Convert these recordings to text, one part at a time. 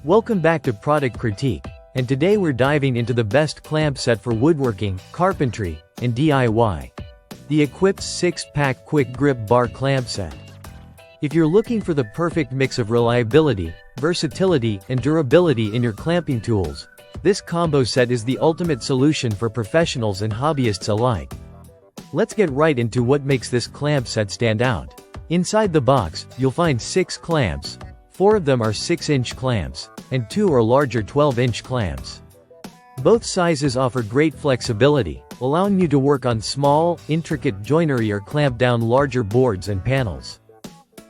Welcome back to Product Critique, and today we're diving into the best clamp set for woodworking, carpentry, and DIY. The EQUIPTZ 6-pack Quick Grip Bar Clamp Set. If you're looking for the perfect mix of reliability, versatility, and durability in your clamping tools, this combo set is the ultimate solution for professionals and hobbyists alike. Let's get right into what makes this clamp set stand out. Inside the box, you'll find 6 clamps. 4 of them are 6-inch clamps, and 2 are larger 12-inch clamps. Both sizes offer great flexibility, allowing you to work on small, intricate joinery or clamp down larger boards and panels.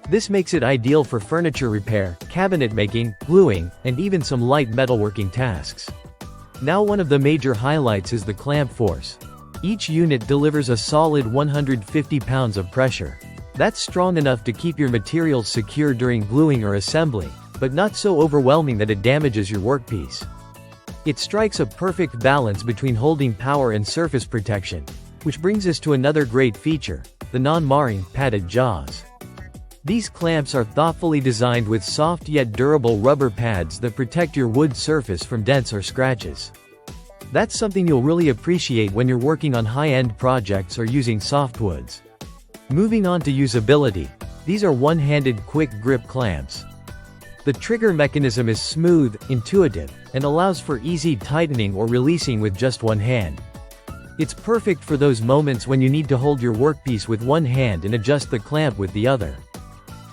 This makes it ideal for furniture repair, cabinet making, gluing, and even some light metalworking tasks. Now, one of the major highlights is the clamp force. Each unit delivers a solid 150 pounds of pressure. That's strong enough to keep your materials secure during gluing or assembly, but not so overwhelming that it damages your workpiece. It strikes a perfect balance between holding power and surface protection, which brings us to another great feature, the non-marring, padded jaws. These clamps are thoughtfully designed with soft yet durable rubber pads that protect your wood surface from dents or scratches. That's something you'll really appreciate when you're working on high-end projects or using softwoods. Moving on to usability, these are one-handed quick grip clamps. The trigger mechanism is smooth, intuitive, and allows for easy tightening or releasing with just one hand. It's perfect for those moments when you need to hold your workpiece with one hand and adjust the clamp with the other.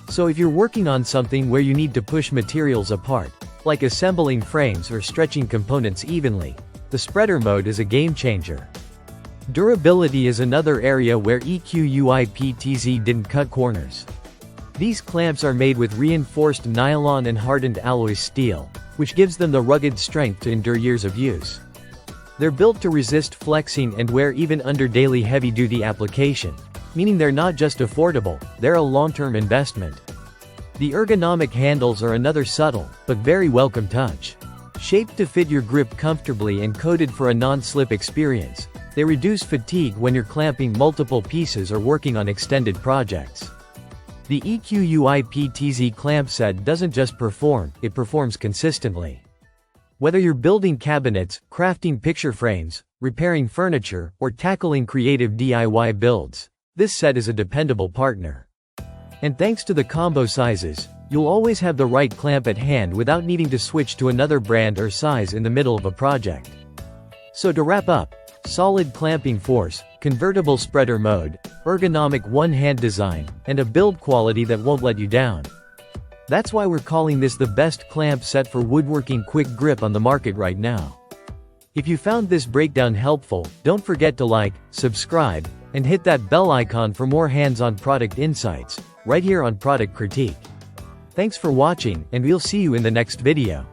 So if you're working on something where you need to push materials apart, like assembling frames or stretching components evenly, the spreader mode is a game changer. Durability is another area where EQUIPTZ didn't cut corners. These clamps are made with reinforced nylon and hardened alloy steel, which gives them the rugged strength to endure years of use. They're built to resist flexing and wear even under daily heavy-duty application, meaning they're not just affordable, they're a long-term investment. The ergonomic handles are another subtle, but very welcome touch. Shaped to fit your grip comfortably and coated for a non-slip experience, they reduce fatigue when you're clamping multiple pieces or working on extended projects. The EQUIPTZ clamp set doesn't just perform, it performs consistently. Whether you're building cabinets, crafting picture frames, repairing furniture, or tackling creative DIY builds, this set is a dependable partner. And thanks to the combo sizes, you'll always have the right clamp at hand without needing to switch to another brand or size in the middle of a project. So to wrap up, solid clamping force, convertible spreader mode, ergonomic one-hand design, and a build quality that won't let you down. That's why we're calling this the best clamp set for woodworking quick grip on the market right now. If you found this breakdown helpful, don't forget to like, subscribe, and hit that bell icon for more hands-on product insights, right here on Product Critique. Thanks for watching, and we'll see you in the next video.